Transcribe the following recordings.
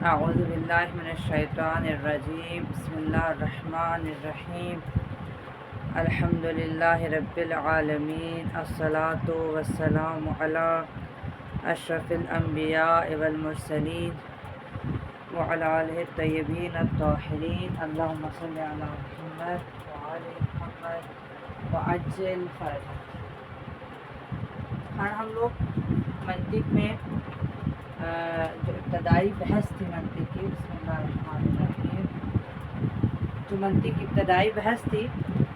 اعوذ باللہ من الشیطان الرجیم بسم اللہ الرحمن الرحیم الحمد للہ رب العالمین الصلاۃ والسلام علی اشرف الانبیاء والمرسلین وعلی آلہ الطیبین الطاہرین اللہم صل علی محمد وعلی محمد وعجل فرجہ۔ ہم لوگ منطق میں جو ابتدائی بحث تھی منطق کی، بسم اللہ الرحمن الرحیم، جو منطق کی ابتدائی بحث تھی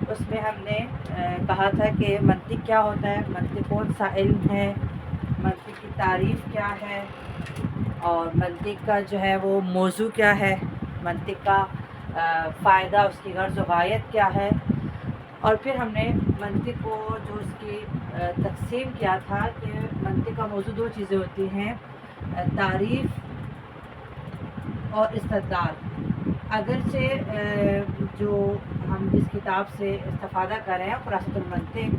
اس میں ہم نے کہا تھا کہ منطق کیا ہوتا ہے، منطق کون سا علم ہے، منطق کی تعریف کیا ہے، اور منطق کا جو ہے وہ موضوع کیا ہے، منطق کا فائدہ، اس کی غرض و غایت کیا ہے، اور پھر ہم نے منطق کو جو اس کی تقسیم کیا تھا کہ منطق کا موضوع دو چیزیں ہوتی ہیں، تعریف اور استدلال۔ اگرچہ جو ہم جس کتاب سے استفادہ کر رہے ہیں خلاصۃ المنطق،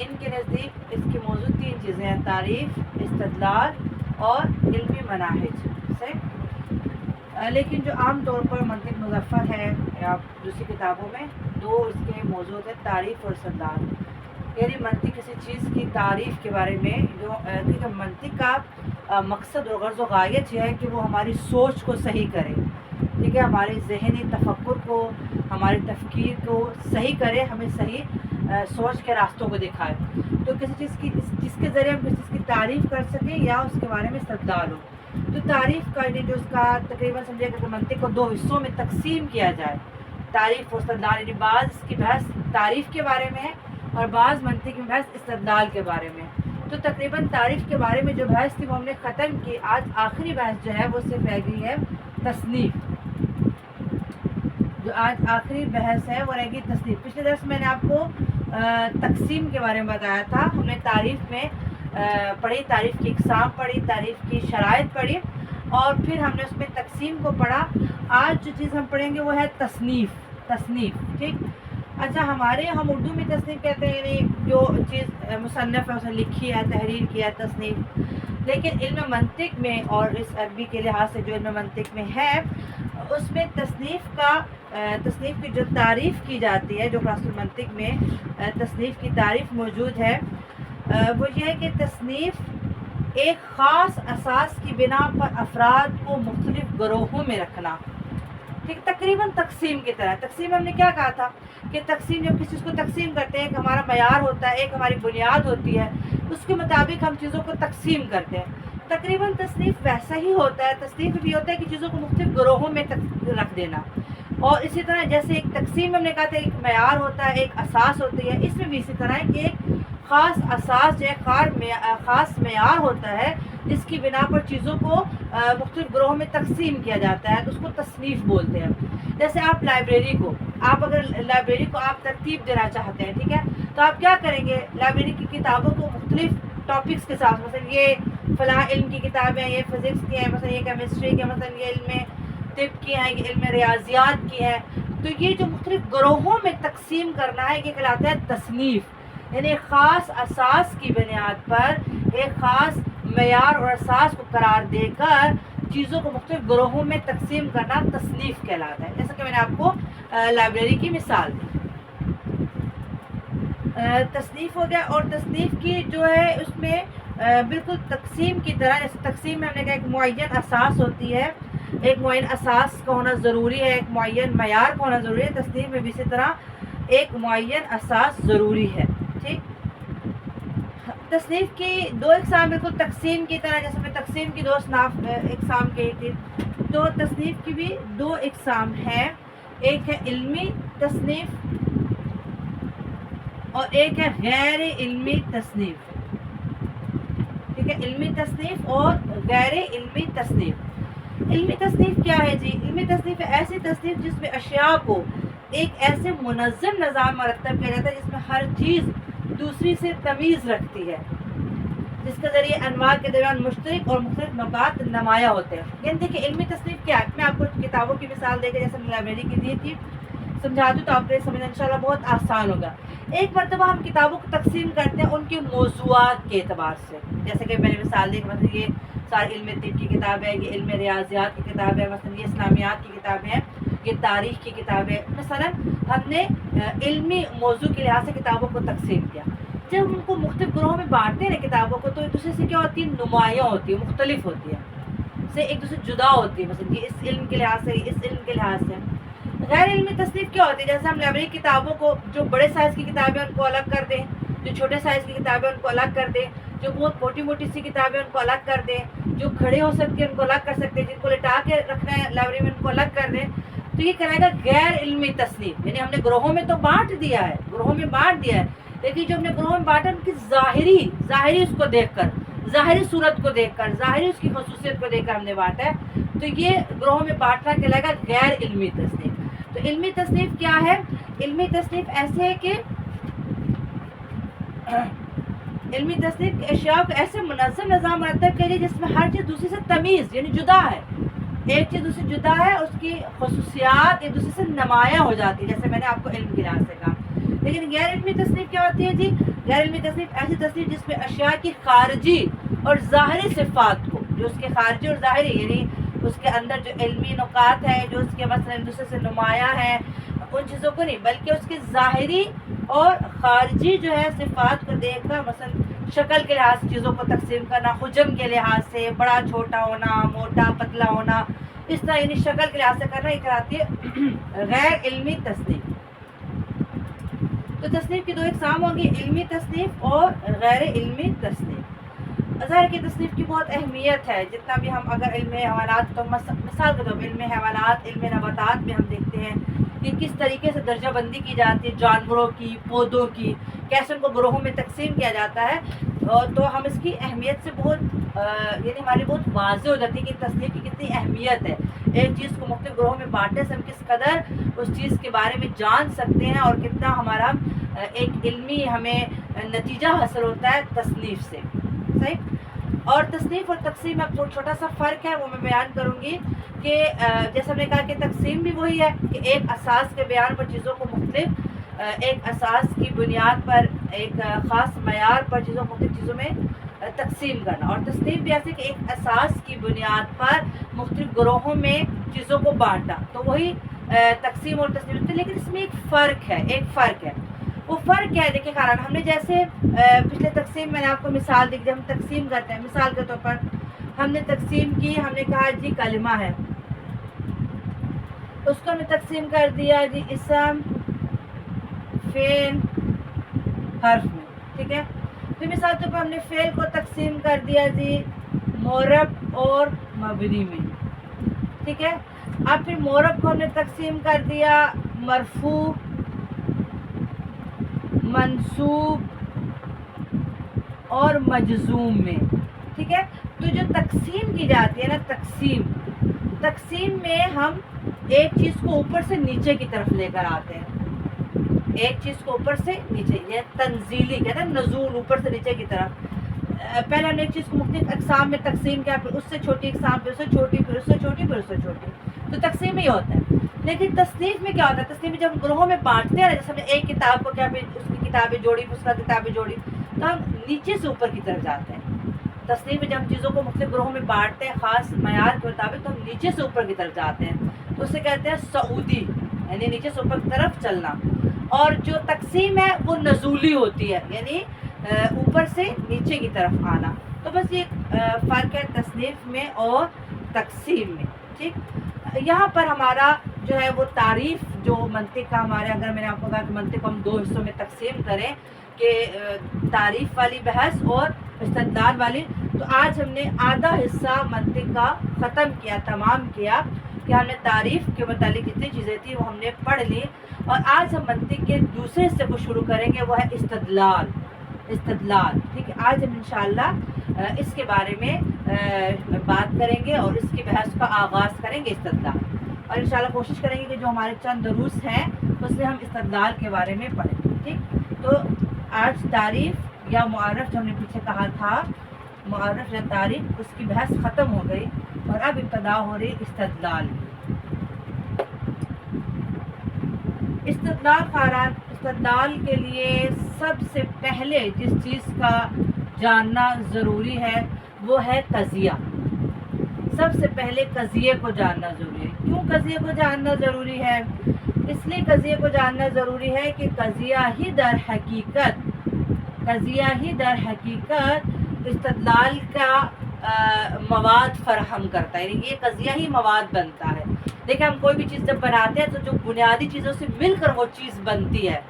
ان کے نزدیک اس کے موضوع تین چیزیں ہیں، تعریف، استدلال اور علمی مناہج سے، لیکن جو عام طور پر منطق مظفر ہے یا دوسری کتابوں میں دو اس کے موضوع ہیں، تعریف اور استدلال، یعنی منطق کسی چیز کی تعریف کے بارے میں جو کیونکہ منطق کا مقصد اور غرض و غایت یہ ہے کہ وہ ہماری سوچ کو صحیح کرے، ٹھیک ہے، ہمارے ذہنی تفکر کو، ہماری تفکیر کو صحیح کرے، ہمیں صحیح سوچ کے راستوں کو دکھائے، تو کسی چیز کی جس کے ذریعے ہم کسی چیز کی تعریف کر سکیں یا اس کے بارے میں استدلال ہو۔ تو تعریف کا یعنی جو اس کا تقریباً سمجھے کہ منطق کو دو حصوں میں تقسیم کیا جائے، تعریف اور استدلال، یعنی بعض اس کی بحث تعریف کے بارے میں ہے اور بعض منطق میں بحث استدلال کے بارے میں۔ تو تقریباً تعریف کے بارے میں جو بحث تھی وہ ہم نے ختم کی، آج آخری بحث جو ہے وہ صرف رہ گئی ہے تصنیف، جو آج آخری بحث ہے وہ رہ گئی تصنیف۔ پچھلے درس میں نے آپ کو تقسیم کے بارے میں بتایا تھا، ہم نے تعریف میں پڑھی، تعریف کی اقسام پڑھی، تعریف کی شرائط پڑھی، اور پھر ہم نے اس میں تقسیم کو پڑھا۔ آج جو چیز ہم پڑھیں گے وہ ہے تصنیف، ٹھیک۔ اچھا، ہمارے ہم اردو میں تصنیف کہتے ہیں، یعنی جو چیز مصنف ہے اسے لکھی ہے، تحریر کیا ہے، تصنیف، لیکن علم منطق میں اور اس عربی کے لحاظ سے جو علم منطق میں ہے اس میں تصنیف کی جو تعریف کی جاتی ہے، جو خلاصۃ المنطق میں تصنیف کی تعریف موجود ہے، وہ یہ ہے کہ تصنیف ایک خاص اساس کی بنا پر افراد کو مختلف گروہوں میں رکھنا، ٹھیک، تقریباً تقسیم کی طرح۔ تقسیم ہم نے کیا کہا تھا کہ تقسیم جب کسی چیز کو تقسیم کرتے ہیں، ایک ہمارا معیار ہوتا ہے، ایک ہماری بنیاد ہوتی ہے، اس کے مطابق ہم چیزوں کو تقسیم کرتے ہیں۔ تقریباً تصنیف ویسا ہی ہوتا ہے، تصنیف بھی ہوتا ہے کہ چیزوں کو مختلف گروہوں میں رکھ دینا، اور اسی طرح جیسے ایک تقسیم ہم نے کہا تھا ایک معیار ہوتا ہے، ایک اساس ہوتی ہے، اس میں بھی اسی طرح ہے کہ ایک خاص اساس جو ہے، خاص معیار ہوتا ہے جس کی بنا پر چیزوں کو مختلف گروہوں میں تقسیم کیا جاتا ہے، تو اس کو تصنیف بولتے ہیں۔ جیسے آپ اگر لائبریری کو آپ ترتیب دینا چاہتے ہیں، ٹھیک ہے، تو آپ کیا کریں گے، لائبریری کی کتابوں کو مختلف ٹاپکس کے ساتھ، مثلا یہ فلاں علم کی کتابیں ہیں، یہ فزکس کی ہیں، مثلا یہ کیمسٹری کی، مثلا یہ علم طب کی ہیں، یہ علم ریاضیات کی ہیں، تو یہ جو مختلف گروہوں میں تقسیم کرنا ہے یہ کہلاتا ہے تصنیف، یعنی ایک خاص اساس کی بنیاد پر ایک خاص معیار اور اساس کو قرار دے کر چیزوں کو مختلف گروہوں میں تقسیم کرنا تصنیف کہلاتا ہے، جیسا کہ میں نے آپ کو لائبریری کی مثال دی۔ تصنیف ہو گیا، اور تصنیف کی جو ہے اس میں بالکل تقسیم کی طرح، جیسے تقسیم میں ہم نے کہا ایک معین اساس ہوتی ہے، ایک معین اساس کا ہونا ضروری ہے، ایک معین معیار کا ہونا ضروری ہے، تصنیف میں بھی اسی طرح ایک معین اساس ضروری ہے، ٹھیک۔ تصنیف کی دو اقسام بالکل تقسیم کی طرح، جیسے میں تقسیم کی دو اقسام کہی تھی، تو تصنیف کی بھی دو اقسام ہیں، ایک ہے علمی تصنیف اور ایک ہے غیر علمی تصنیف، ٹھیک ہے، علمی تصنیف اور غیر علمی تصنیف۔ علمی تصنیف کیا ہے جی؟ علمی تصنیف ایسی تصنیف جس میں اشیاء کو ایک ایسے منظم نظام مرتب کیا جاتا ہے جس میں ہر چیز دوسری سے تمیز رکھتی ہے، جس کے ذریعے انواع کے درمیان مشترک اور مختلف نکات نمایاں ہوتے ہیں۔ یعنی دیکھیں علمی تصنیف کیا ہے، میں آپ کو کتابوں کی مثال دے کے جیسے میں لائبریری کی دی تھی سمجھا دوں تو آپ کے سمجھنا انشاءاللہ بہت آسان ہوگا۔ ایک مرتبہ ہم کتابوں کو تقسیم کرتے ہیں ان کے موضوعات کے اعتبار سے، جیسے کہ میں نے مثال دی کہ مثلا یہ سارے علم طب کی کتاب ہے، یہ علم ریاضیات کی کتاب ہے، مثلا یہ اسلامیات کی کتابیں ہیں، یہ تاریخ کی کتابیں. مثلا ہم نے علمی موضوع کے لحاظ سے کتابوں کو تقسیم کیا. جب ہم ان کو مختلف گروہوں میں بانٹتے ہیں کتابوں کو، تو ایک دوسرے سے کیا ہوتی ہے، نمایاں ہوتی ہے، مختلف ہوتی ہے، سے ایک دوسرے جدا ہوتی ہے. مثلا یہ اس علم کے لحاظ سے، اس علم کے لحاظ سے. غیر علمی تصنیف کیا ہوتی ہے؟ جیسے ہم لائبریری کتابوں کو، جو بڑے سائز کی کتابیں ان کو الگ کر دیں، جو چھوٹے سائز کی کتابیں ان کو الگ کر دیں، جو بہت موٹی موٹی سی کتابیں ان کو الگ کر دیں، جو کھڑے ہو سکتے ہیں ان کو الگ کر سکتے ہیں، جن کو لٹا کے رکھنا ہے لائبریری میں ان کو الگ کر دیں. تو یہ کرائے گا غیر علمی تصنیف. یعنی ہم نے گروہوں میں تو بانٹ دیا ہے، گروہوں میں بانٹ دیا ہے، لیکن جو ہم نے گروہوں میں بانٹا ان کی ظاہری اس کو دیکھ کر، ظاہری صورت کو دیکھ کر، ظاہری اس کی خصوصیت کو دیکھ کر ہم نے بانٹا ہے. تو یہ گروہوں میں بانٹنا کہلائے گا غیر علمی تصنیف. تو علمی تصنیف کیا ہے؟ علمی تصنیف ایسے ہے کہ علمی تصنیف اشیاء کو ایسے منظم نظام مرتب کریے جس میں ہر چیز دوسری سے تمیز یعنی جدا ہے، ایک چیز دوسری جدا ہے، اس کی خصوصیات ایک دوسرے سے نمایاں ہو جاتی ہے، جیسے میں نے آپ کو علم کی لحاظ سے کہا. لیکن غیر علمی تصنیف کیا ہوتی ہے جی؟ غیر علمی تصنیف ایسی تصنیف جس میں اشیاء کی خارجی اور ظاہری صفات کو، جو اس کے خارجی اور ظاہری یعنی اس کے اندر جو علمی نکات ہیں، جو اس کے مثلا ایک دوسرے سے نمایاں ہیں، ان چیزوں کو نہیں، بلکہ اس کی ظاہری اور خارجی جو ہے صفات کو دیکھ کر، مثلا شکل کے لحاظ سے چیزوں کو تقسیم کرنا، حجم کے لحاظ سے بڑا چھوٹا ہونا، موٹا پتلا ہونا، اس طرح یعنی شکل کے لحاظ سے کرنا، یہ کراتی ہے غیر علمی تصنیف. تو تصنیف کی دو اقسام ہوں گی، علمی تصنیف اور غیر علمی تصنیف. ظاہر کی تصنیف کی بہت اہمیت ہے. جتنا بھی ہم اگر علم حیوانات تو مثال کے طور پر علم حیوانات، علم نباتات میں ہم دیکھتے ہیں کہ کس طریقے سے درجہ بندی کی جاتی ہے جانوروں کی، پودوں کی، کیسے ان کو گروہوں میں تقسیم کیا جاتا ہے. تو ہم اس کی اہمیت سے بہت یعنی ہماری بہت واضح ہو جاتی ہے کہ تصنیف کی کتنی اہمیت ہے. ایک چیز کو مختلف گروہوں میں بانٹنے سے ہم کس قدر اس چیز کے بارے میں جان سکتے ہیں، اور کتنا ہمارا ایک علمی ہمیں نتیجہ حاصل ہوتا ہے تصنیف سے. صحیح. اور تصنیف اور تقسیم میں چھوٹا سا فرق ہے، وہ میں بیان کروں گی کہ جیسے ہم نے کہا کہ تقسیم بھی وہی ہے کہ ایک اساس کے بیان پر چیزوں کو مختلف، ایک اساس کی بنیاد پر، ایک خاص معیار پر چیزوں کو مختلف چیزوں میں تقسیم کرنا. اور تصنیف بھی ایسے کہ ایک اساس کی بنیاد پر مختلف گروہوں میں چیزوں کو بانٹنا. تو وہی تقسیم اور تصنیف ہوتی ہے، لیکن اس میں ایک فرق ہے. وہ فرق کیا ہے؟ دیکھیں خاران، ہم نے جیسے پچھلے تقسیم میں نے آپ کو مثال دی، جب ہم تقسیم کرتے ہیں، مثال کے طور پر ہم نے تقسیم کی، ہم نے کہا جی کلمہ ہے، اس کو ہم نے تقسیم کر دیا جی اسم، فعل، حرف میں. ٹھیک ہے. پھر مثال کے طور پر ہم نے فعل کو تقسیم کر دیا جی معرب اور مبنی میں. ٹھیک ہے. اب پھر معرب کو ہم نے تقسیم کر دیا مرفوع، منصوب اور مجزوم میں. ٹھیک ہے. تو جو تقسیم کی جاتی ہے نا، تقسیم میں ہم ایک چیز کو اوپر سے نیچے کی طرف لے کر آتے ہیں، ایک چیز کو اوپر سے نیچے، یہ تنزیلی کہتے ہیں، نزول اوپر سے نیچے کی طرف. پہلے ہم نے ایک چیز کو مختلف اقسام میں تقسیم کیا، پھر اس سے چھوٹی اقسام، پھر اس سے چھوٹی، پھر اس سے چھوٹی، پھر اس سے چھوٹی. تو تقسیم ہی ہوتا ہے. لیکن تصنیف میں کیا ہوتا ہے؟ تصنیف میں جب ہم گروہوں میں بانٹتے ہیں، جیسے ہم نے ایک کتاب کو کیا، پھر اس کی کتابیں جوڑی، پھر اس کا کتابیں جوڑی، تو ہم نیچے سے اوپر کی طرف جاتے ہیں. تصنیف میں جب ہم چیزوں کو مختلف گروہوں میں بانٹتے ہیں خاص معیار کے مطابق، تو ہم نیچے سے اوپر کی طرف جاتے ہیں. تو اسے کہتے ہیں سعودی، یعنی نیچے سے اوپر کی طرف چلنا. اور جو تقسیم ہے وہ نزولی ہوتی ہے، یعنی اوپر سے نیچے کی طرف آنا. تو بس یہ فرق ہے تصنیف میں اور تقسیم میں. ٹھیک. یہاں پر ہمارا جو ہے وہ تعریف، جو منطق کا ہمارے، اگر میں نے آپ کو کہا کہ منطق کو ہم دو حصوں میں تقسیم کریں کہ تعریف والی بحث اور استدلال والی، تو آج ہم نے آدھا حصہ منطق کا ختم کیا، تمام کیا، کہ ہم نے تعریف کے متعلق جتنی چیزیں تھیں وہ ہم نے پڑھ لی. اور آج ہم منطق کے دوسرے حصے کو شروع کریں گے، وہ ہے استدلال. ٹھیک ہے. آج ہم انشاءاللہ اس کے بارے میں بات کریں گے اور اس کی بحث کا آغاز کریں گے، استدلال. اور انشاءاللہ کوشش کریں گے کہ جو ہمارے چند دروس ہیں اس میں ہم استدلال کے بارے میں پڑھیں. ٹھیک. تو آج تعریف یا معرف جو ہم نے پیچھے کہا تھا، معرف یا تعریف، اس کی بحث ختم ہو گئی اور اب ابتدا ہو رہی استدلال. استدلال کے لیے سب سے پہلے جس چیز کا جاننا ضروری ہے وہ ہے قضیہ. سب سے پہلے قضیے کو جاننا ضروری ہے. کیوں قضیے کو جاننا ضروری ہے؟ اس لیے قضیے کو جاننا ضروری ہے کہ قضیہ ہی در حقیقت استدلال کا مواد فراہم کرتا ہے. یعنی یہ قضیہ ہی مواد بنتا ہے. دیکھیں ہم کوئی بھی چیز جب بناتے ہیں تو جو بنیادی چیزوں سے مل کر وہ چیز بنتی ہے.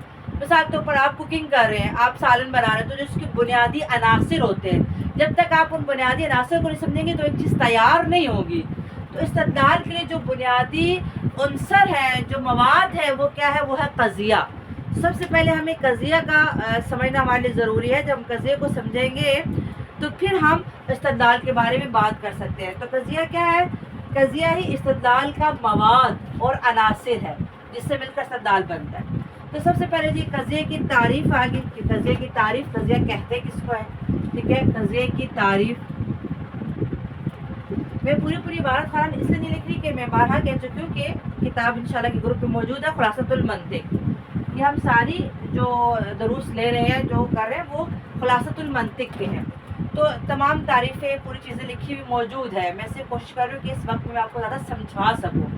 مثال کے طور پر آپ کوکنگ کر رہے ہیں, آپ سالن بنا رہے ہیں, تو جو اس کے بنیادی عناصر ہوتے ہیں, جب تک آپ ان بنیادی عناصر کو نہیں سمجھیں گے تو ایک چیز تیار نہیں ہوگی. تو استدلال کے لیے جو بنیادی عنصر ہے, جو مواد ہے, وہ کیا ہے؟ وہ ہے قضیہ. سب سے پہلے ہمیں قضیہ کا سمجھنا ہمارے لیے ضروری ہے. جب ہم قضیے کو سمجھیں گے تو پھر ہم استدلال کے بارے میں بات کر سکتے ہیں. تو قضیہ کیا ہے؟ قضیہ ہی استدلال کا مواد اور عناصر ہے جس سے مل کر استدلال بنتا ہے. تو سب سے پہلے جی قضیے کی تعریف آگے کہ قضیے کی تعریف, قضیہ کہتے کس کو ہے؟ ٹھیک ہے, قضیے کی تعریف. میں پوری عبارت خان اس لیے نہیں لکھ رہی کہ میں بارہا کہہ چکی ہوں کہ کتاب انشاءاللہ کے گروپ میں موجود ہے, خلاصۃ المنطق. یہ ہم ساری جو دروس لے رہے ہیں, جو کر رہے ہیں, وہ خلاصۃ المنطق کے ہیں. تو تمام تعریفیں, پوری چیزیں لکھی ہوئی موجود ہے. میں سے کوشش کر رہی ہوں کہ اس وقت میں آپ کو زیادہ سمجھا سکوں,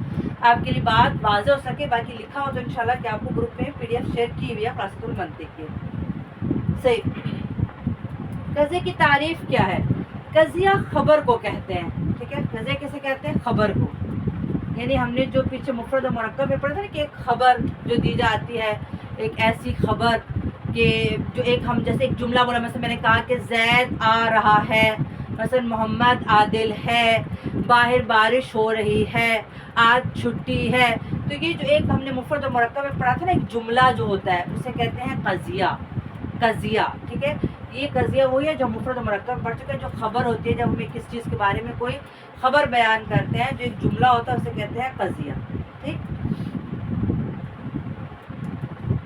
آپ کے لیے بات واضح ہو سکے. باقی لکھا ہو تو انشاءاللہ کہ آپ کو گروپ میں PDF شیئر کی ہوئی ہے خلاصۃ المنطق کی. صحیح. قضیے کی تعریف کیا ہے؟ قضیہ خبر کو کہتے ہیں. ٹھیک ہے, قضیہ کیسے کہتے ہیں؟ خبر کو. یعنی ہم نے جو پیچھے مفرد و مرکب میں پڑھا تھا نا کہ ایک خبر جو دی جاتی ہے, ایک ایسی خبر کہ جو ایک ہم جیسے ایک جملہ بولا, مثلا میں نے کہا کہ زید آ رہا ہے, مثلا محمد عادل ہے, باہر بارش ہو رہی ہے, آج چھٹی ہے. تو یہ جو ایک ہم نے مفرد و مرکب میں پڑھا تھا نا, ایک جملہ جو ہوتا ہے اسے کہتے ہیں قضیہ. ٹھیک ہے, یہ قضیہ وہی ہے جو مفرد و مرکب میں پڑھ چکے ہیں. جو خبر ہوتی ہے, جب ہمیں کس چیز کے بارے میں کوئی خبر بیان کرتے ہیں, جو ایک جملہ ہوتا ہے اسے کہتے ہیں قضیہ. ٹھیک.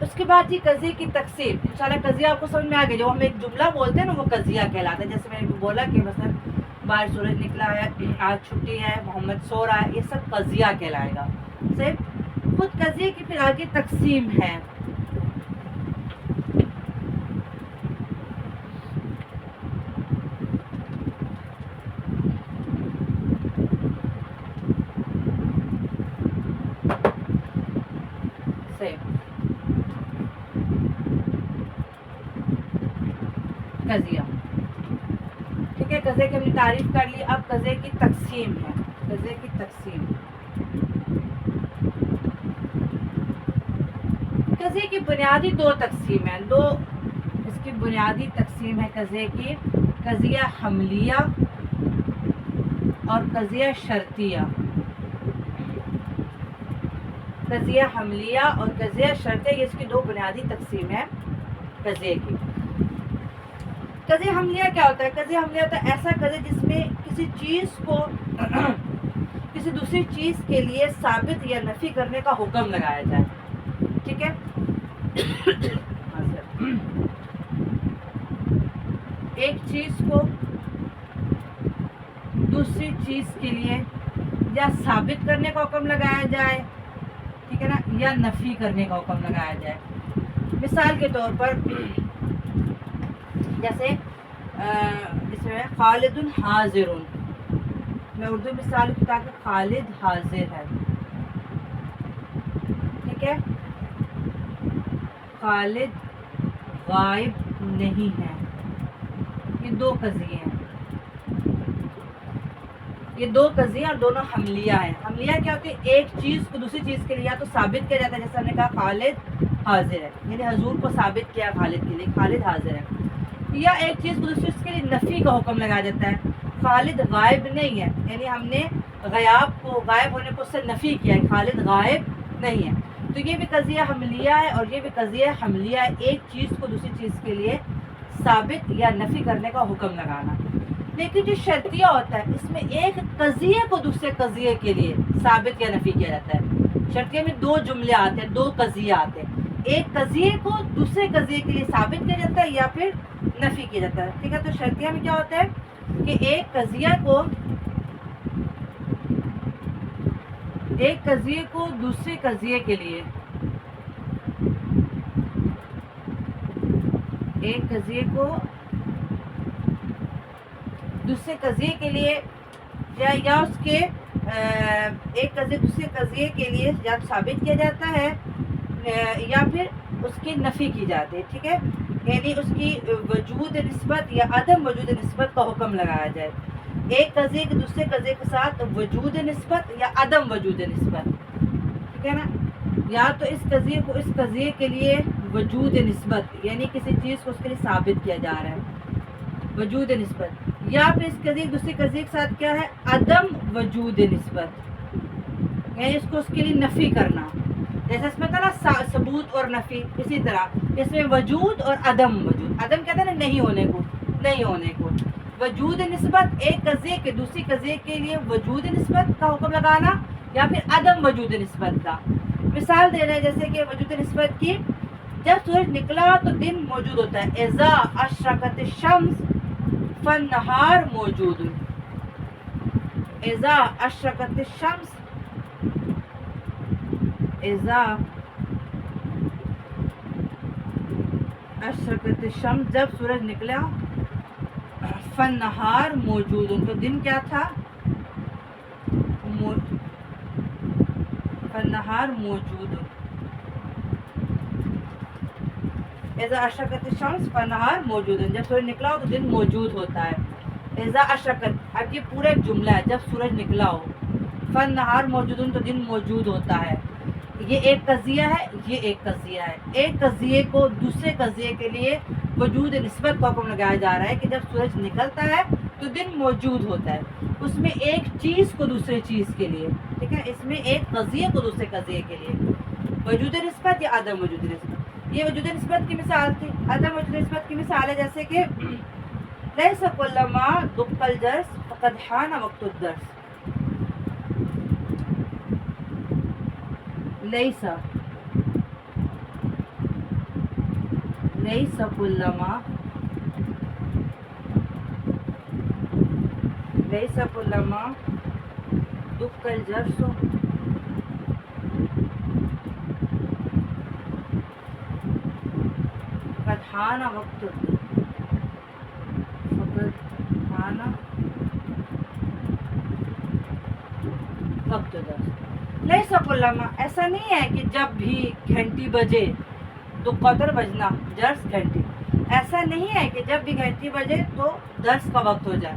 اس کے بعد جی قضیے کی تقسیم. انشاءاللہ قضیہ آپ کو سمجھ میں آ گیا. جو ہم ایک جملہ بولتے ہیں نا وہ قضیہ کہلاتا ہے. جیسے میں نے بولا کہ مثلا باہر سورج نکلا ہے, آج چھٹی ہے, محمد سو رہا ہے, یہ سب قضیہ کہلائے گا. صرف خود قضیے کی پھر آگے تقسیم ہے. قضیہ. ٹھیک ہے, قضیے کی ہم نے تعریف کر لی. اب قضیے کی تقسیم ہے. قضیے کی تقسیم, قضیے کی بنیادی دو تقسیم ہیں. اس کی بنیادی تقسیم ہے قضیے کی, قضیہ حملیہ اور قضیہ شرطیہ. قضیہ حملیہ اور قضیہ شرطیہ, یہ اس کی دو بنیادی تقسیم ہے قضیے کی. قضیہ حملیہ کیا ہوتا ہے؟ قضیہ حملیہ ہوتا ہے ایسا قضیہ جس میں کسی چیز کو کسی دوسری چیز کے لیے ثابت یا نفی کرنے کا حکم لگایا جائے. ٹھیک ہے, ایک چیز کو دوسری چیز کے لیے یا ثابت کرنے کا حکم لگایا جائے, ٹھیک ہے نا, یا نفی کرنے کا حکم لگایا جائے. مثال کے طور پر جیسے اس میں خالد حاضر, میں اردو مثال بتا کہ خالد حاضر ہے. ٹھیک ہے, خالد غائب نہیں ہے. یہ دو قضیے ہیں, یہ دو قضیے اور دونوں حملیہ ہیں. حملیہ کیا ہوتی ہے؟ ایک چیز کو دوسری چیز کے لیے یا تو ثابت کیا جاتا ہے, جیسے ہم نے کہا خالد حاضر ہے, یعنی حضور کو ثابت کیا خالد کے لیے, خالد حاضر ہے. یا ایک چیز کو دوسری چیز کے لیے نفی کا حکم لگایا جاتا ہے, خالد غائب نہیں ہے, یعنی ہم نے غائب ہونے کو اس سے نفی کیا ہے, خالد غائب نہیں ہے. تو یہ بھی قضیہ حملیہ ہے اور یہ بھی قضیہ حملیہ ہے, ایک چیز کو دوسری چیز کے لیے ثابت یا نفی کرنے کا حکم لگانا. لیکن جو شرطیہ ہوتا ہے اس میں ایک قضیے کو دوسرے قضیے کے لیے ثابت یا نفی کیا جاتا ہے. شرطیہ میں دو جملے آتے ہیں, دو قضیے آتے ہیں, ایک قضیے کو دوسرے قضیے کے لیے ثابت کیا جاتا ہے یا پھر نفی کیا جاتا ہے. ٹھیک ہے, تو شرطیہ میں کیا ہوتا ہے کہ ایک قضیے کو دوسرے قضیے کے لیے, ایک قضیے کو دوسرے قضیے کے لیے یا اس کے ایک قضیے دوسرے قضیے کے لیے یا تو ثابت کیا جاتا ہے یا پھر اس کی نفی کی جاتی ہے، ٹھیک ہے، یعنی اس کی وجود نسبت یا عدم وجود نسبت کا حکم لگایا جائے، ایک قضیے کے دوسرے قضیے کے ساتھ وجود نسبت یا عدم وجود نسبت، ٹھیک ہے نا، یا تو اس قضیے کو اس قضیے کے لیے وجود نسبت یعنی کسی چیز کو اس کے لیے ثابت کیا جا رہا ہے وجود نسبت، یا پھر اس قضیے دوسری قضیے کے ساتھ کیا ہے عدم وجود نسبت، یعنی اس کو اس کے لیے نفی کرنا، جیسے اس میں تھا نا ثبوت اور نفی، اسی طرح اس میں وجود اور عدم وجود، عدم کہتے ہیں نا نہیں ہونے کو، وجود نسبت ایک قضیے کے دوسری قضیے کے لیے وجود نسبت کا حکم لگانا یا پھر عدم وجود نسبت کا، مثال دے رہے ہیں جیسے کہ وجود نسبت کی، جب سورج نکلا تو دن موجود ہوتا ہے، اذا اشرقت الشمس فالنہار موجود، اذا اشرقت الشمس، اذا اشرقت الشمس جب سورج نکلا، فالنہار موجود، تو دن کیا تھا، فالنہار موجود، اذا اشرقت الشمس فالنہار موجود، جب سورج نکلا ہو تو دن موجود ہوتا ہے، اذا اشرقت، اب یہ پورا ایک جملہ ہے، جب سورج نکلا ہو، فالنہار موجود تو دن موجود ہوتا ہے، یہ ایک قضیہ ہے، یہ ایک قضیہ ہے، ایک قضیے کو دوسرے قضیے کے لیے وجود نسبت کا حکم لگایا جا رہا ہے کہ جب سورج نکلتا ہے تو دن موجود ہوتا ہے، اس میں ایک چیز کو دوسرے چیز کے لیے، ٹھیک ہے، اس میں ایک قضیے کو دوسرے قضیے کے لیے وجود نسبت یا عدم وجود نسبت، یہ وجود نسبت کی مثال تھی، عدم وجود نسبت کی مثال ہے جیسے کہ لیس کل ما دق الجرس فقد حان وقت الدرس، لیس کل ما دق الجرس فقد حان وقت الدرس، لیس کل ما، ایسا نہیں ہے کہ جب بھی گھنٹی بجے تو قدر بجنا، جرس گھنٹی، ایسا نہیں ہے کہ جب بھی گھنٹی بجے تو درس کا وقت ہو جائے،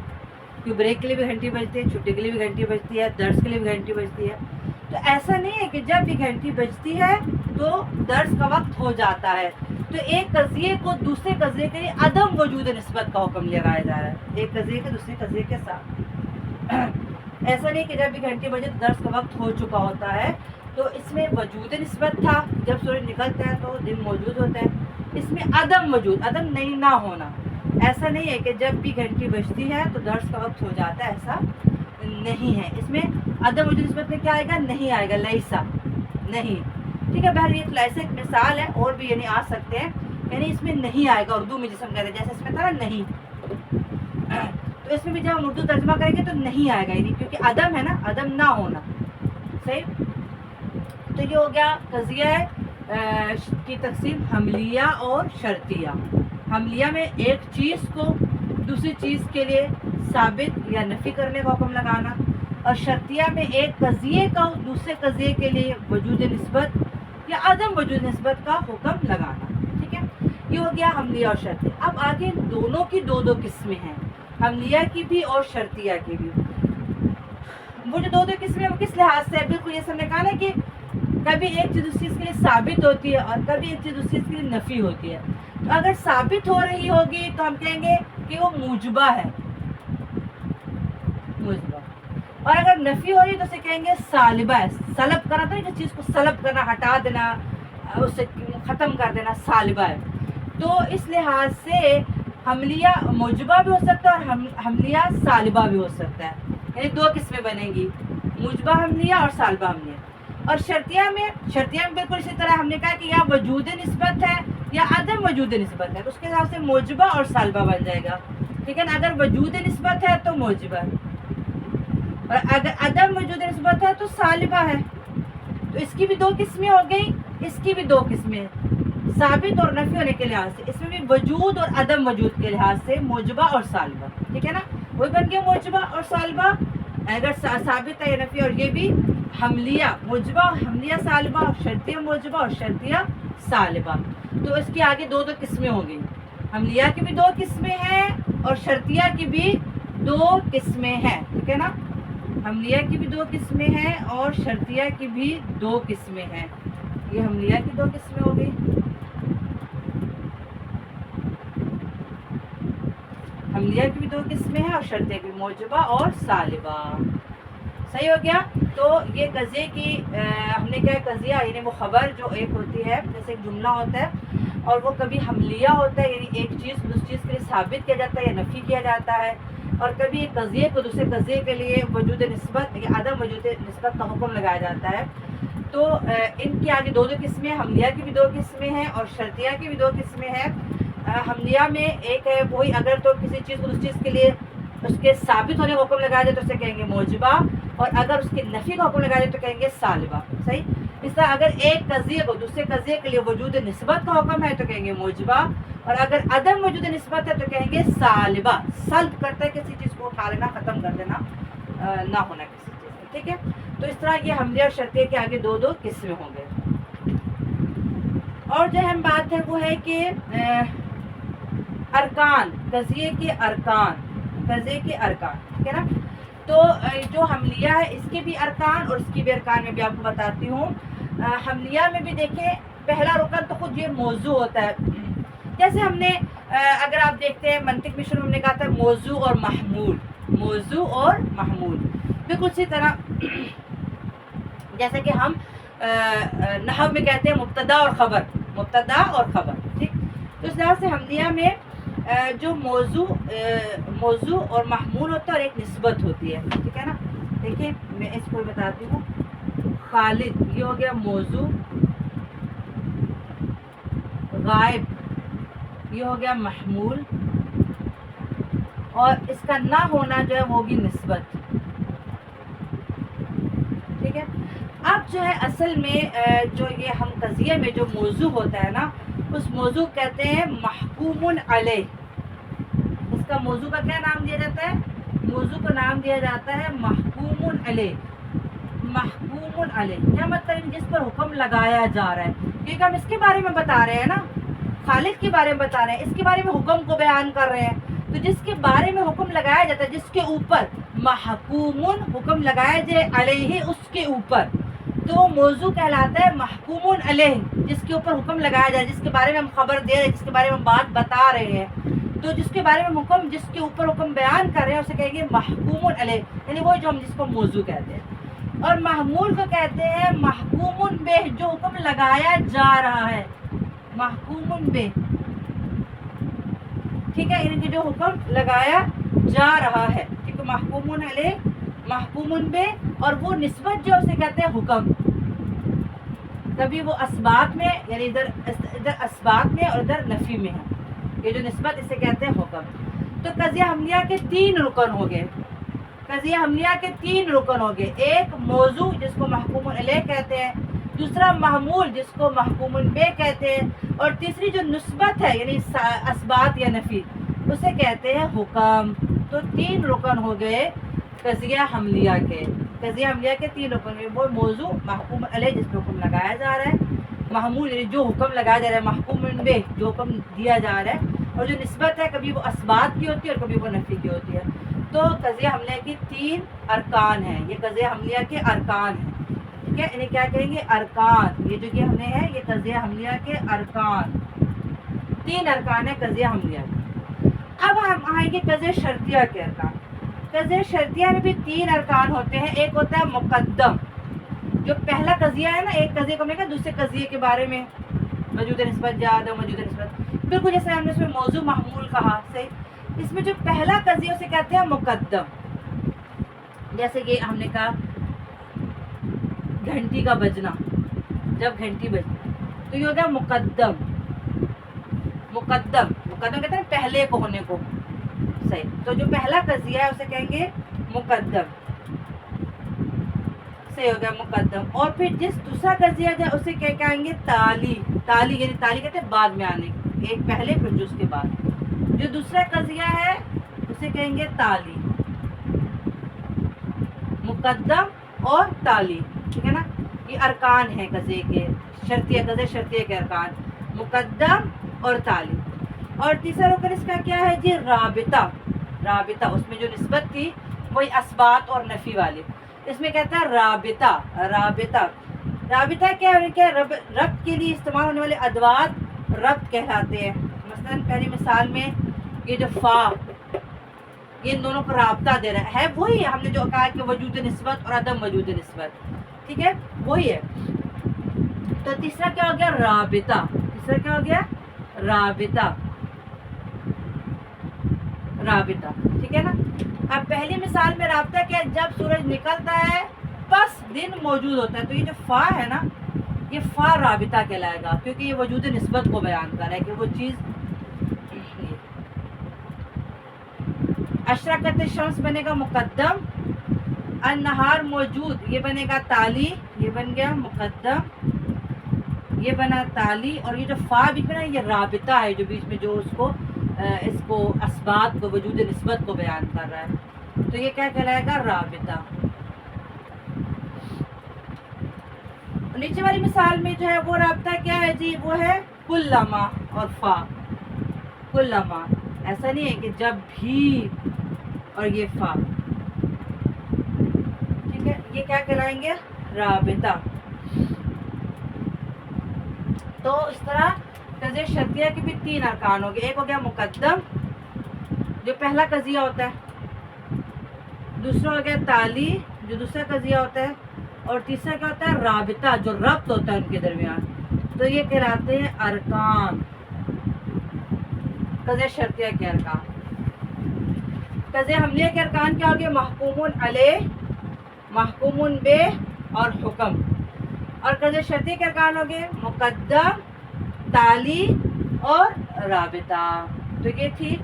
کہ بریک کے لیے بھی گھنٹی بجتی ہے، چھٹی کے لیے بھی گھنٹی بجتی ہے، درس کے لیے بھی گھنٹی بجتی ہے، تو ایسا نہیں ہے کہ جب بھی گھنٹی بجتی ہے تو درس کا وقت ہو جاتا ہے، تو ایک قضیے کو دوسرے قضیے کے لیے عدم وجود نسبت کا حکم لگایا جا رہا ہے، ایک قضیے کے دوسرے قضیے کے ساتھ، ایسا نہیں کہ جب بھی گھنٹی بجے تو درس کا وقت ہو چکا ہوتا ہے، تو اس میں وجود نسبت تھا، جب سورج نکلتا ہے تو دن موجود ہوتا ہے، اس میں عدم وجود، عدم نہیں نہ ہونا، ایسا نہیں ہے کہ جب بھی گھنٹی بجتی ہے تو درس کا وقت ہو جاتا ہے، ایسا نہیں ہے، اس میں عدم وجود نسبت میں کیا آئے گا، نہیں آئے گا، لیسا نہیں، ٹھیک ہے، بہر یہ لیسا ایک مثال ہے، اور بھی یعنی آ سکتے ہیں، یعنی اس میں نہیں آئے گا، اردو میں جسم کہتے ہیں، جیسے اس میں تھا نا نہیں، تو اس میں بھی جب ہم اردو ترجمہ کریں گے تو نہیں آئے گا، یعنی کیونکہ عدم ہے نا، عدم نہ ہونا، صحیح، تو یہ ہو گیا قضیہ کی تقسیم حملیہ اور شرطیہ، حملیہ میں ایک چیز کو دوسری چیز کے لیے ثابت یا نفی کرنے کا حکم لگانا، اور شرطیہ میں ایک قضیے کا دوسرے قضیے کے لیے وجود نسبت یا عدم وجود نسبت کا حکم لگانا، ٹھیک ہے، یہ ہو گیا حملیہ اور شرطیہ۔ اب آگے دونوں کی دو قسمیں ہیں، حملیہ کی بھی اور شرطیہ کی بھی۔ وہ جو دو قسمیں وہ کس لحاظ سے ہے، بالکل یہ سب نے کہا نا کہ کبھی ایک چیز دوسری چیز کے لیے ثابت ہوتی ہے اور کبھی ایک چیز دوسری چیز کے لیے نفی ہوتی ہے، تو اگر ثابت ہو رہی ہوگی تو ہم کہیں گے کہ وہ موجبہ ہے، موجبہ، اور اگر نفی ہو رہی ہے تو اسے کہیں گے سالبہ ہے، سلب کرنا، تو کسی چیز کو سلب کرنا، ہٹا دینا، اسے ختم کر دینا، سالبہ ہے، تو اس لحاظ سے حملیہ موجبہ بھی ہو سکتا ہے اور حملیہ سالبہ بھی ہو سکتا ہے، یعنی دو قسمیں بنیں گی، موجبہ حملیہ اور سالبہ حملیہ۔ اور شرطیہ میں بالکل اسی طرح ہم نے کہا کہ یا وجود نسبت ہے یا عدم وجود نسبت ہے، تو اس کے حساب سے موجبہ اور سالبہ بن جائے گا، ٹھیک ہے نا، اگر وجود نسبت ہے تو موجبہ، اور اگر عدم وجود نسبت ہے تو سالبہ ہے، تو اس کی بھی دو قسمیں ہو گئی، اس کی بھی دو قسمیں، ثابت اور نفی ہونے کے لحاظ سے، اس میں بھی وجود اور عدم وجود کے لحاظ سے موجبہ اور سالبہ، ٹھیک ہے نا، وہی بن گیا موجبہ اور سالبہ۔ اگر ثابت ہے یا نفی، اور یہ بھی حملیہ موجبہ، حملیہ سالبہ، اور شرطیہ موجبہ اور شرطیہ سالبہ. تو اس کی آگے دو قسمیں ہوں گی. حملیہ کی بھی دو قسمیں ہیں اور شرطیہ کی بھی دو قسمیں ہیں. ٹھیک ہے نا، حملیہ کی بھی دو قسمیں ہیں اور شرطیہ کی بھی دو قسمیں ہیں. یہ حملیہ کی دو قسمیں ہو گئی. حملیہ کی بھی دو قسمیں ہیں اور شرطیہ کی موجبہ اور سالبہ. صحیح ہو گیا. تو یہ قضیے کی ہم نے کیا قضیہ یعنی وہ خبر جو ایک ہوتی ہے، جیسے ایک جملہ ہوتا ہے اور وہ کبھی حملیہ ہوتا ہے، یعنی ایک چیز دوسری چیز کے لیے ثابت کیا جاتا ہے یا نفی کیا جاتا ہے، اور کبھی ایک قضیے کو دوسرے قضیے کے لیے وجود نسبت یا عدم وجود نسبت کا حکم لگایا جاتا ہے. تو ان کی آگے دو قسمیں، حملیہ کی بھی دو قسمیں ہیں اور شرطیہ کی بھی دو قسمیں ہیں. حملیہ میں ایک ہے وہی اگر تو کسی چیز کو دوسری چیز کے لیے اس کے ثابت ہونے کا حکم لگایا جائے تو اسے کہیں گے موجبہ، اور اگر اس کے نفی کا حکم لگایا جائے تو کہیں گے سالبہ. صحیح. اس طرح اگر ایک قضیے کو دوسرے قضیے کے لیے وجود نسبت کا حکم ہے تو کہیں گے موجبہ، اور اگر عدم وجود نسبت ہے تو کہیں گے سالبہ. سلب کرتا ہے کسی چیز کو اٹھا لینا، ختم کر دینا، نہ ہونا کسی چیز میں. ٹھیک ہے. تو اس طرح یہ حملیہ اور شرطیہ کے آگے دو قسمیں ہوں گے. اور جو اہم بات ہے وہ ہے کہ ارکان، قضیے کے ارکان، قضیے کے ارکان. ٹھیک ہے نا. تو جو حملیہ ہے اس کے بھی ارکان اور اس کی بھی ارکان میں بھی آپ کو بتاتی ہوں. حملیہ میں بھی دیکھیں پہلا رکن تو خود یہ موضوع ہوتا ہے. جیسے ہم نے اگر آپ دیکھتے ہیں منطق میں شروع ہم نے کہا تھا موضوع اور محمول، موضوع اور محمول. بالکل اسی طرح جیسے کہ ہم نحو میں کہتے ہیں مبتدا اور خبر، مبتدا اور خبر. ٹھیک. تو اس لحاظ سے حملیہ میں جو موضوع اور محمول ہوتا ہے اور ایک نسبت ہوتی ہے. ٹھیک ہے نا. دیکھیں میں اس کو بتاتی ہوں. خالد یہ ہو گیا موضوع، غائب یہ ہو گیا محمول، اور اس کا نہ ہونا جو ہے وہ ہوگی نسبت. ٹھیک ہے. اب جو ہے اصل میں جو یہ ہم قضیے میں جو موضوع ہوتا ہے نا، اس موضوع کہتے ہیں محکوم علیہ. اس کا موضوع کا کیا نام دیا جاتا ہے؟ موضوع کا نام دیا جاتا ہے محکوم علیہ. محکوم علیہ کیا مطلب؟ جس پر حکم لگایا جا رہا ہے، کیونکہ ہم اس کے بارے میں بتا رہے ہیں نا، خالد کے بارے میں بتا رہے ہیں، اس کے بارے میں حکم کو بیان کر رہے ہیں. تو جس کے بارے میں حکم لگایا جاتا ہے، جس کے اوپر محکوم حکم لگایا جائے علیہ، اس کے اوپر، تو موضوع کہلاتا ہے محکوم علیہ. جس کے اوپر حکم لگایا جائے، جس کے بارے میں ہم خبر دے رہے ہیں، جس کے بارے میں ہم بات بتا رہے ہیں، تو جس کے بارے میں حکم، جس کے اوپر حکم بیان کر رہے ہیں اسے کہیں گے محکوم علیہ، یعنی وہ جو ہم جس کو موضوع کہتے ہیں. اور محمول کو کہتے ہیں محکوم بہ، جو حکم لگایا جا رہا ہے، محکوم بہ. ٹھیک ہے. یعنی کہ جو حکم لگایا جا رہا ہے. ٹھیک ہے. محکوم علیہ، محکوم بہ، اور وہ نسبت جو اسے کہتے ہیں حکم. کبھی وہ اسبات میں، یعنی ادھر اسبات میں اور ادھر نفی میں ہے. یہ جو نسبت اسے کہتے ہیں حکم. تو قضیہ حملیہ کے تین رکن ہو گئے. قضیہ حملیہ کے تین رکن ہو گئے. ایک موضوع جس کو محکوم علیہ کہتے ہیں، دوسرا محمول جس کو محکوم بہ کہتے ہیں، اور تیسری جو نسبت ہے یعنی اسبات یا نفی، اسے کہتے ہیں حکم. تو تین رکن ہو گئے قضیہ حملیہ کے. قضیہ حملیہ کے تین رکن ہوئے. وہ موضوع محکوم علیہ جس پہ حکم لگایا جا رہا ہے، محمول یعنی جو حکم لگایا جا رہا ہے، محکوم بہ جو حکم دیا جا رہا ہے، اور جو نسبت ہے کبھی وہ اسبات کی ہوتی ہے اور کبھی وہ نفی کی ہوتی ہے. تو قضیہ حملیہ کی تین ارکان ہیں. یہ قضیہ حملیہ کے ارکان ہیں. ٹھیک ہے. انہیں کیا کہیں گے؟ ارکان. یہ جو کہ ہم نے ہے یہ قضیہ حملیہ کے ارکان. تین ارکان ہیں قضیہ حملیہ کے. اب ہم آئیں گے قضیہ شرطیہ کے ارکان. قضیہ شرطیہ میں بھی تین ارکان ہوتے ہیں. ایک ہوتا ہے مقدم، جو پہلا قضیہ ہے نا، ایک قضیے کو ہم نے کہا دوسرے قضیے کے بارے میں موجود نسبت یاد ہے، موجود نسبت بالکل جیسے ہم نے اس میں موضوع محمول کہا. صحیح. اس میں جو پہلا قضیہ اسے کہتے ہیں مقدم. جیسے کہ ہم نے کہا گھنٹی کا بجنا، جب گھنٹی بجتی تو یہ ہو گیا مقدم. مقدم مقدم کہتے ہیں پہلے کو ہونے کو. صحیح. تو جو پہلا قضیہ ہے اسے کہیں گے مقدم. صحیح ہو گیا مقدم. اور پھر جس دوسرا قضیہ ہے اسے کیا کہیں گے؟ تالی. تالی یعنی تالی کہتے ہیں بعد میں آنے، ایک پہلے پھر جو اس کے بعد. جو دوسرا قضیہ ہے اسے کہیں گے تالی. مقدم اور تالی، ٹھیک ہے نا، یہ ارکان ہیں قضے کے، شرطیہ قضے شرطیہ کے ارکان، مقدم اور تالی۔ اور تیسرا رکن اس کا کیا ہے جی؟ رابطہ۔ رابطہ اس میں جو نسبت تھی وہی اثبات اور نفی والی، اس میں کہتا ہے رابطہ۔ رابطہ رابطہ کیا ہے؟ کیا ربط کے لیے استعمال ہونے والے ادوات ربط کہلاتے ہیں۔ مثلا پہلی مثال میں یہ جو فا، یہ ان دونوں کو رابطہ دے رہا ہے وہی ہم نے جو کہا کہ وجود نسبت اور عدم وجود نسبت، ٹھیک ہے، وہی ہے۔ تو تیسرا کیا ہو گیا؟ رابطہ۔ تیسرا کیا ہو گیا؟ رابطہ۔ رابطہ، ٹھیک ہے نا۔ اب پہلی مثال میں رابطہ کیا ہے؟ جب سورج نکلتا ہے بس دن موجود ہوتا ہے، تو یہ جو فا ہے نا، یہ فا رابطہ کہلائے گا، کیونکہ یہ وجود نسبت کو بیان کر رہا ہے کہ وہ چیز۔ اشرقت الشمس بنے گا مقدم، النہار موجود یہ بنے گا تالی، یہ بن گیا مقدم، یہ بنا تالی، اور یہ جو فا بیچ میں نا یہ رابطہ ہے جو بیچ میں جو اس کو اثبات کو وجود نسبت کو بیان کر رہا ہے، تو یہ کیا کہلائے گا؟ رابطہ۔ نیچے والی مثال میں جو ہے وہ رابطہ کیا ہے جی؟ وہ ہے کلما اور فا۔ کلما ایسا نہیں ہے کہ جب بھی، اور یہ فا، ٹھیک ہے، یہ کیا کہلائیں گے؟ رابطہ۔ تو اس طرح قضیہ شرطیہ کے بھی تین ارکان ہو گئے، ایک ہو گیا مقدم جو پہلا قضیہ ہوتا ہے، دوسرا ہو گیا تالی جو دوسرا قضیہ ہوتا ہے، اور تیسرا کیا ہوتا ہے؟ رابطہ جو ربط ہوتا ہے ان کے درمیان، تو یہ کہلاتے ہیں ارکان، قضیہ شرطیہ کے ارکان۔ قضیہ حملیہ کے ارکان کیا ہو گئے؟ محکوم علیہ، محکوم بہ اور حکم۔ اور قضیہ شرطیہ کے ارکان ہو گئے مقدم، تالی اور رابطہ۔ تو یہ تھی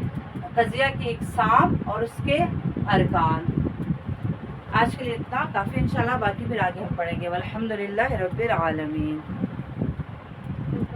قضیہ کی اقسام اور اس کے ارکان۔ آج کے لیے اتنا کافی، انشاءاللہ باقی پھر آگے ہم پڑھیں گے۔ والحمدللہ رب العالمین۔